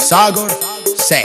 सागर से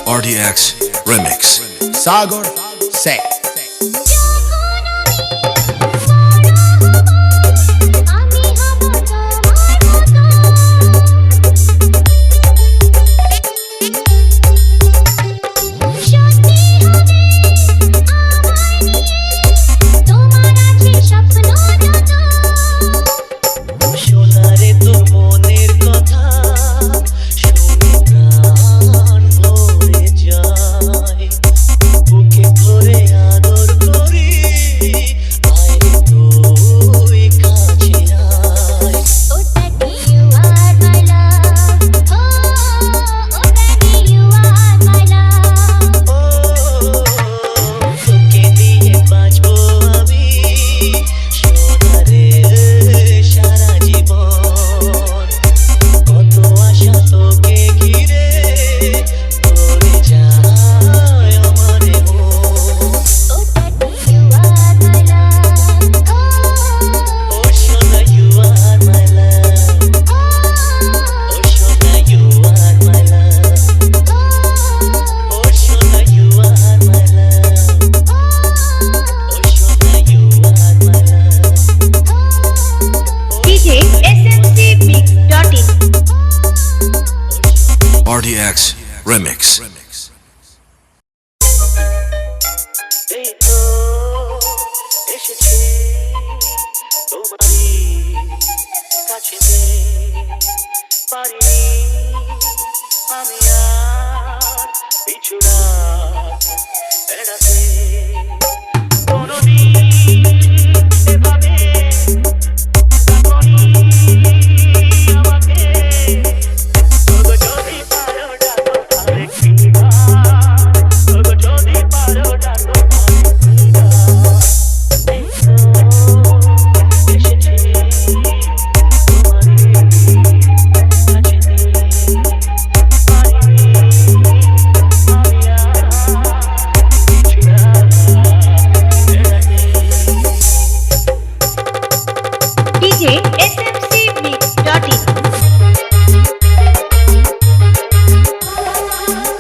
RDX Remix सागर से RDX Remix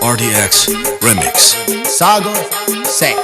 RDX Remix सागर से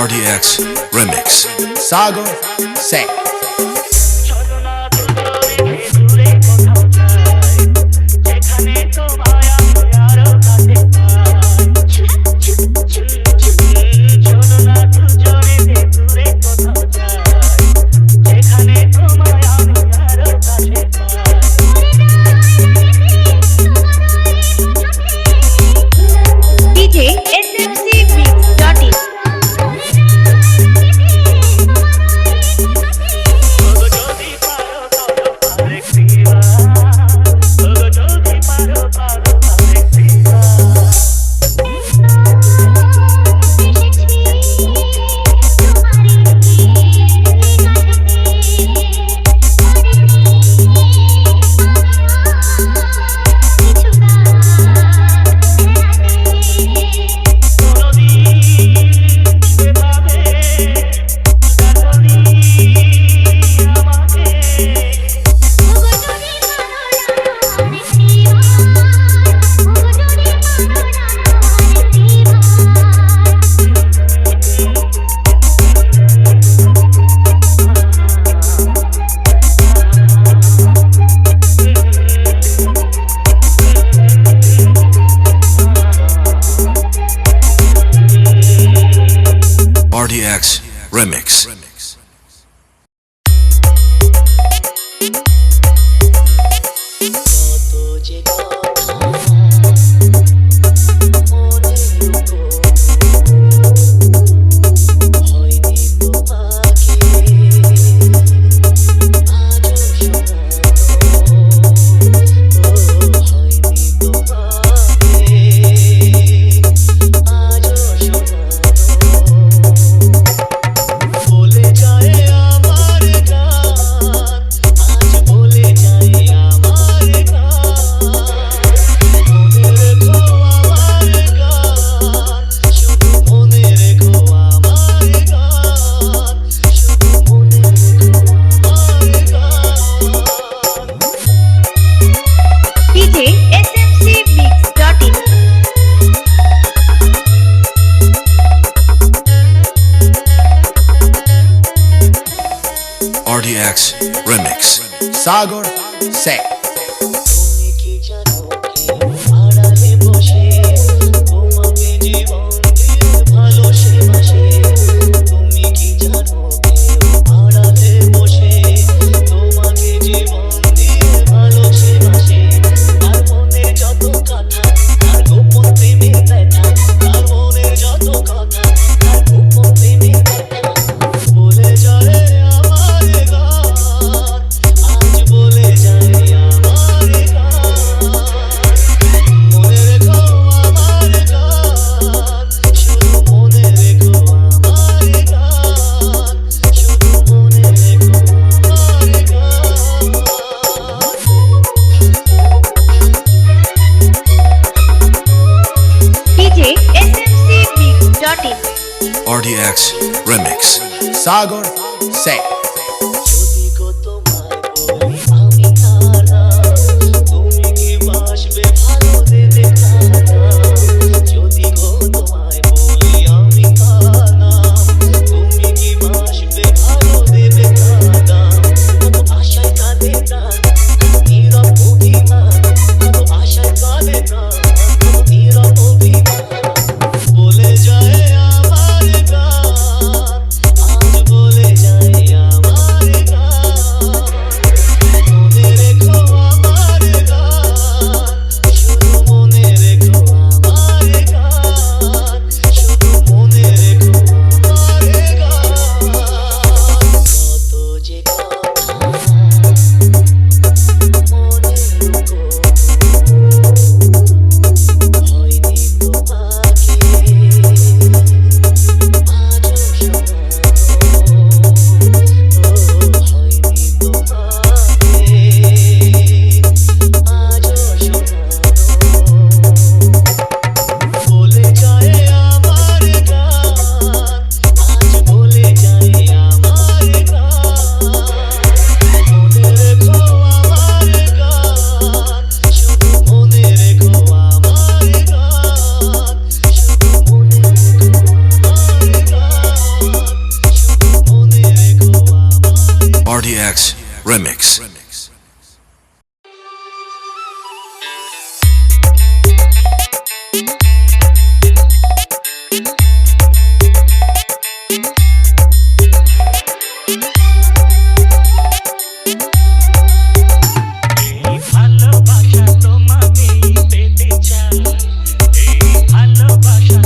RDX Remix सागर से DJ smcmix.in RDX Remix. DJ smcmix.in RDX Remix. Sagar Sek. DJ smcmix.in RDX Remix. Sagar Sek. RDX Remix. ভালোবাসা তোমাকে পেতে চাই, এই ভালোবাসা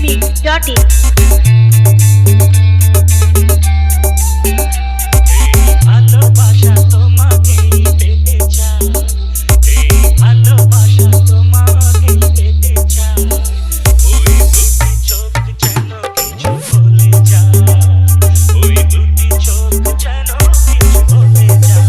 smcmix.in ভালোবাসা তোমাকেই পেতে চাই, এই ভালোবাসা তোমাকেই পেতে চাই। ওই দুটি চোখ যেন কিছু বলে যায়, ওই দুটি চোখ যেন কিছু বলে যায়।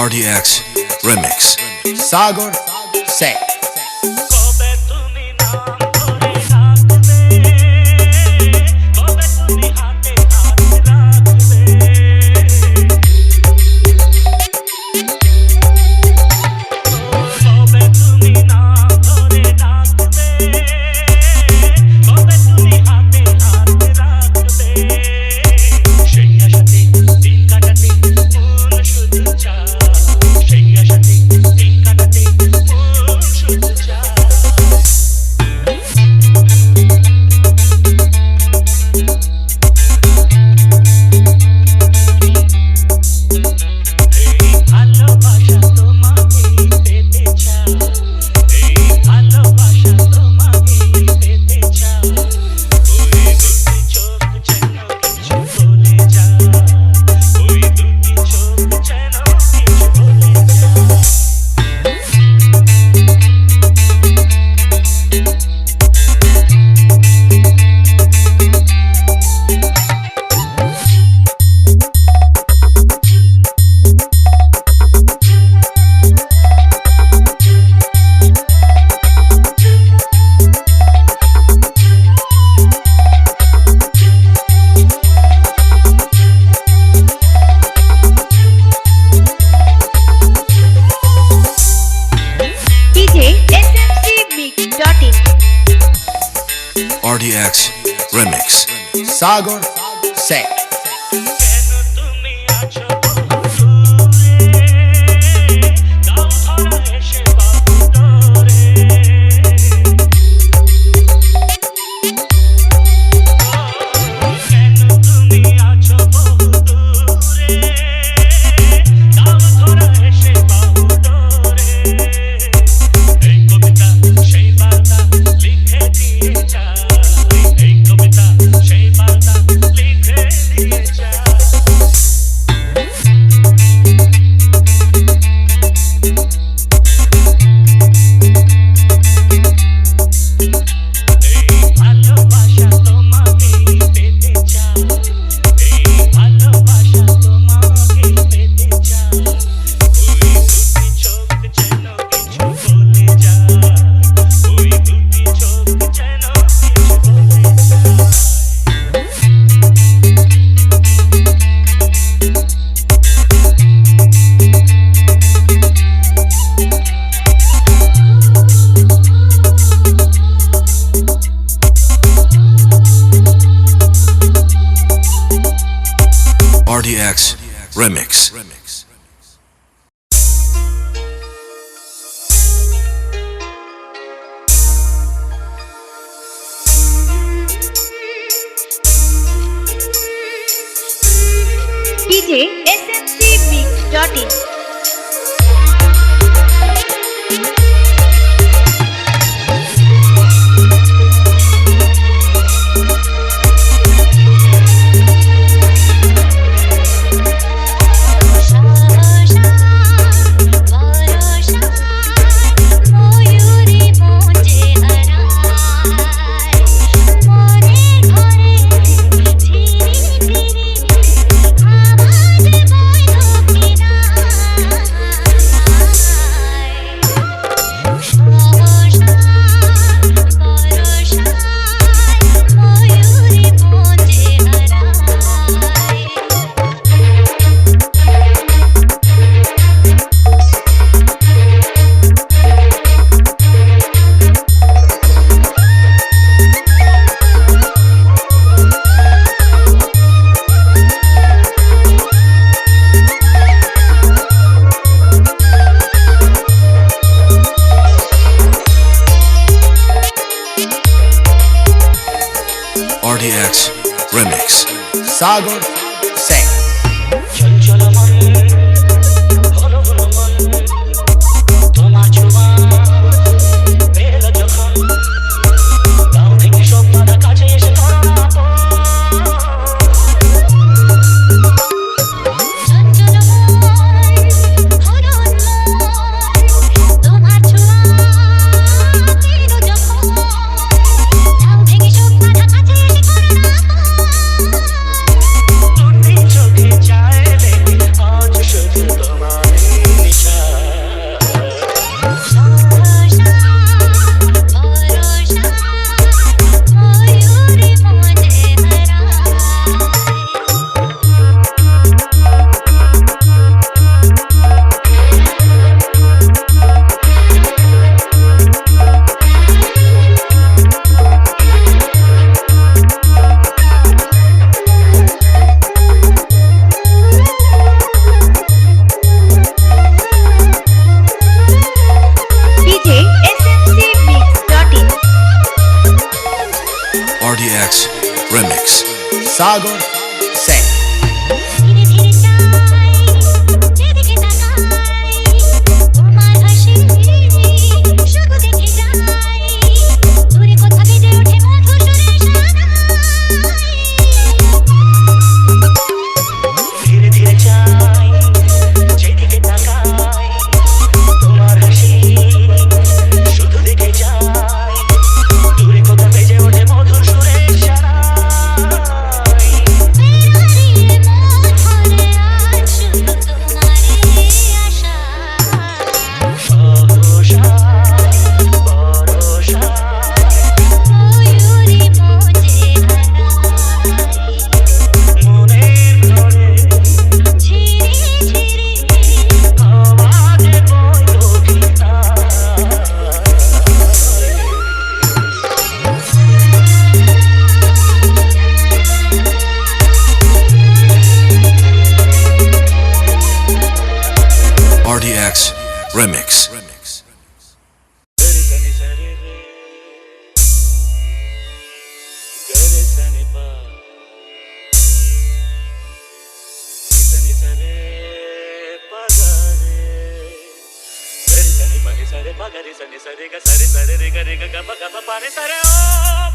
RDX Remix. Sagar Sek. কবে তুমি নাম ধরে ডাকবে, কবে তুমি হাতে হাত রাখবে, কবে তুমি নাম ধরে ডাকবে, কবে তুমি হাতে হাত রাখবে। সেই আশাতে দিন কাটাতে মন শুধু চায়, সেই আশাতে দিন কাটাতে মন শুধু চায়। এই ভালোবাসা তোমাকেই পেতে চাই, এই ভালোবাসা তোমাকেই পেতে চাই। ওই দুটি চোখ যেন কিছু বলে যায়, ওই দুটি চোখ যেন কিছু বলে যায়। DJ smcmix.in RDX Remix. Sagar Sek. কেন তুমি আছো বহু দূরে, গাও ধরা এসে বহু দূরে। কেন তুমি আছো বহু দূরে, গাও ধরা এসে বহু দূরে। এই কবিতা সেই বার্তা লিখে দিয়ে যায়, এই কবিতা সেই বার্তা লিখে দিয়ে যায়। Sagar Singh. চল চল মন হলো হলো মন তোমার ছোঁয়া পেল যখন গাও থেকে সব বাধা কাছে এসে ধরো না চোখে চাইলে আজ শুধু তোমার নিশা DJ smcmix.in. RDX Remix. Sagar Singh. ধীরে ধীরে যাই যেদিকে তাকাই তোমার হাসি শুধু দেখে যাই দূরে কোথা বেজে ওঠে মধুর সুরের সানাই ধীরে ধীরে যাই যেদিকে তাকাই তোমার হাসি শুধু দেখে যাই দূরে কোথা বেজে ওঠে মধুর সুরের সানাই ফেরারিয়ে মন ভরে আজ শুধু তোমারই আশা সহসায় বরসায় ময়ূরী মজে হারাই মনের ঘরে ঝিরি ঝিরি আওয়াজে বই কবিতা RDX Remix. Gare sani sare re, gare sani pa, ni sani sare pa gare, gare sani pa ni sare pa gare sani sare ga re ga pa pa ni sare o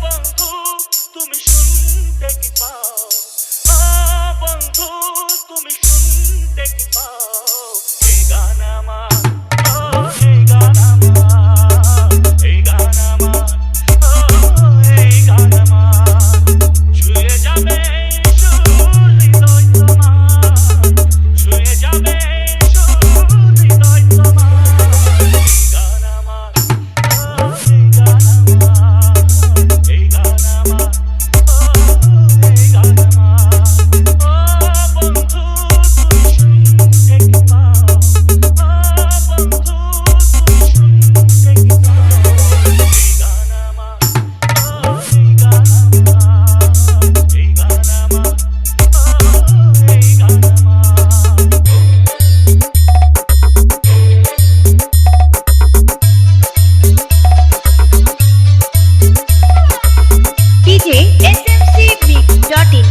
bondhu tumi shunte ki pao, o bondhu tumi shunte ki pao, ei gana ma, oh ei gana ma. এই গান আমার এই গান আমার ছুঁয়ে যাবে সুর হৃদয় তোমার ছুঁয়ে যাবে সুর হৃদয় তোমার এই গান আমার এই গান আমার এই গান আমার এই গান আমার ও বন্ধু তুমি শুনতে কি পাও ও বন্ধু তুমি শুনতে কি পাও এই গান আমার এই গান আমার এই গান আমার এই গান আমার DJ smcmix.in.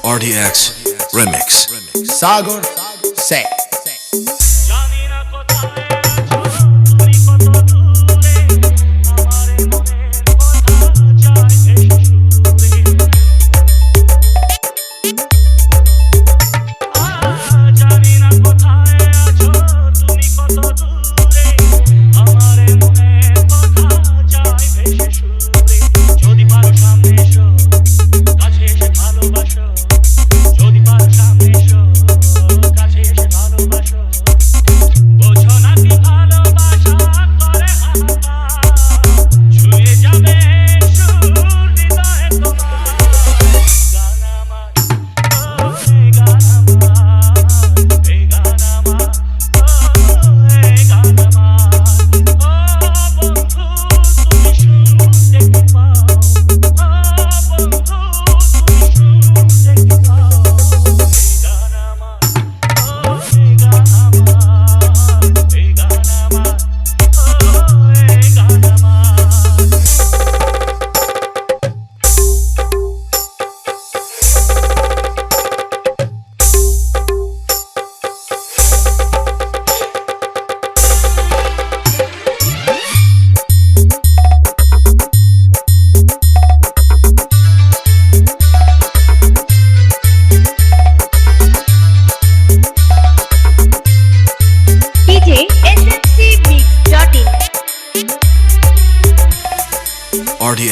RDX Remix. Sagar Singh. জানি না কোথায় আছো তুমি কত দূরে আমারে মনের কথা যায় ভেসে সুরে জানি না কোথায় আছো তুমি কত দূরে আমারে মনের কথা যায় ভেসে সুরে যদি পারো সামনে এসো কাছে এসে ভালোবাসো যদি পারো সামনে এসো কাছে এসে ভালোবাসো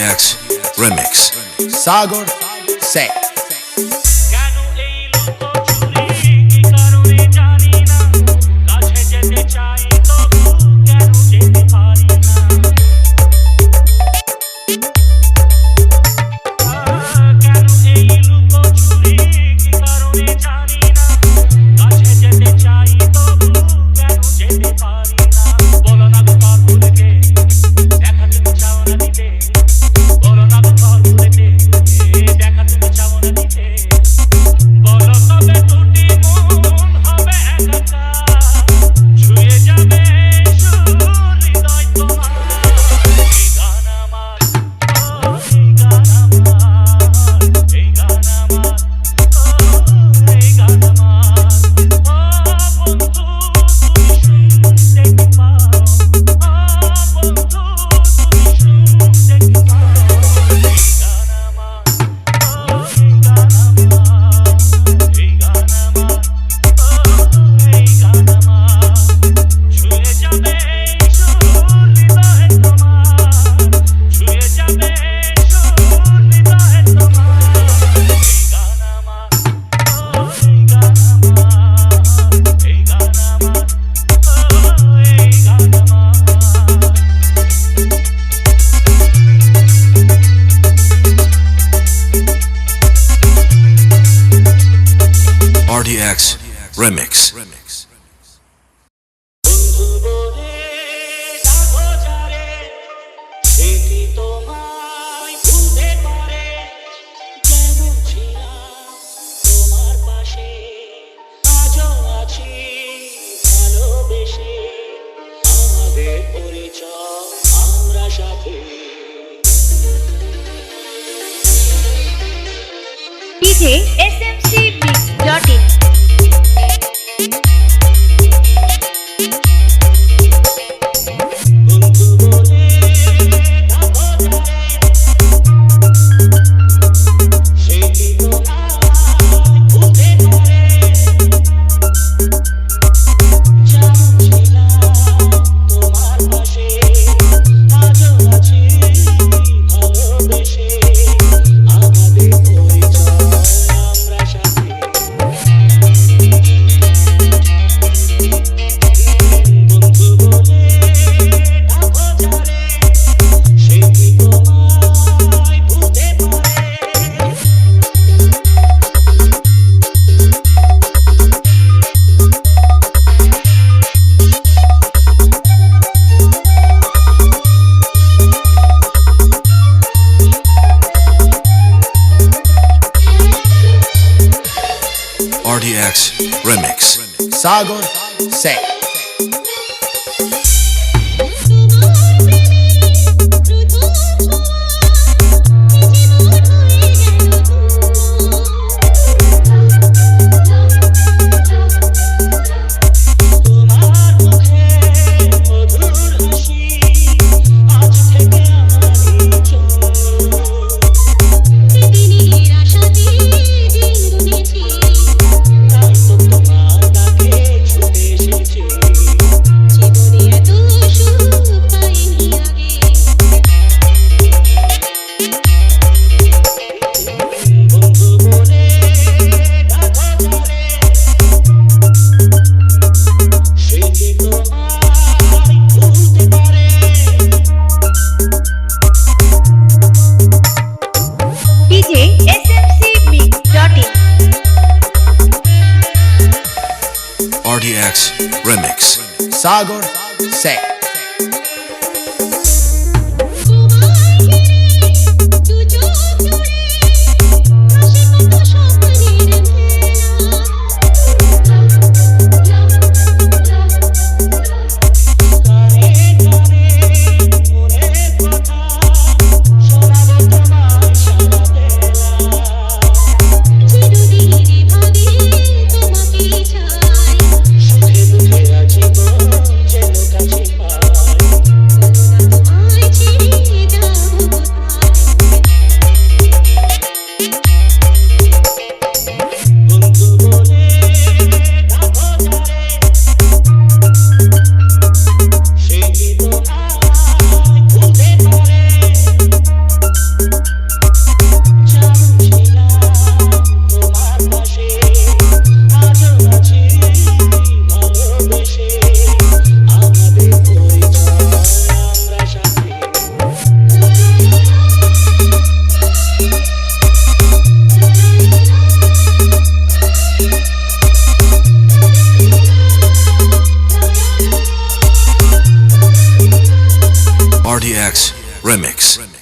RDX Remix. Sagar Sek. কেন এই লুকোচুরি কি কারণে জানি না কাছে যেতে চাই তবু কেন যেতে পারি না কেন এই লুকোচুরি কি কারণে জানি না কাছে যেতে চাই তবু কেন যেতে পারি না বলো না গো কার ভুলেতে দেখা তুমি চাও না দিতে বলো না গো কার ভুলেতে দেখা তুমি চাও না দিতে বলো তবে দুটি মন হবে একাকার ছুঁয়ে যাবে সুর হৃদয় তোমার এই গান আমার এই গান আমার এই গান আমার এই গান আমার বন্ধু তুমি শুনতে কি পাও বন্ধু তুমি শুনতে কি পাও এই গান আমার এই গান আমার এই গান আমার এই গান আমার ছুঁয়ে যাবে সুর হৃদয় তোমার ছুঁয়ে যাবে সুর হৃদয় তোমার এই গান আমার এই গান আমার এই গান আমার এই গান আমার RDX Remix. বন্ধু বলে ডাকো যারে সে কি তোমায় ভুলতে পারে যেমন ছিলাম তোমার পাশে আজও আছি ভালোবেসে আমাদের পরিচয় আমরা সাথে DJ smcmix.in বন্ধু বলে ডাকো যারে সে কি তোমায় ভুলতে পারে যেমন ছিলাম তোমার পাশে আজও আছি ভালোবেসে আমাদের পরিচয় আমরা সাথে বন্ধু বলে ডাকো যারে সে কি তোমায় ভুলতে পারে RDX Remix. Sagar Sek. তোমার মুখে মধুর হাসি আজ থেকে আমারই জন্য দিনের আশাতে দিন গুনেছি তাই তো তোমার ডাকে ছুটে এসেছি জীবনে এত সুখ পাইনি আগে বন্ধু বলে ডাকো যারে সে কি তোমায় ভুলতে পারে DJ smcmix.in RDX Remix. Sagar Sek. তোমায় ঘিরে দু চোখ জুড়ে হাসি কত স্বপ্নের কানে কানে মনের কথা শোনাবো তোমায় সারা বেলা চিরদিনই ভাবি তোমাকে চাই সুখে দুঃখে আজীবন যেন কাছে পাই RDX Remix.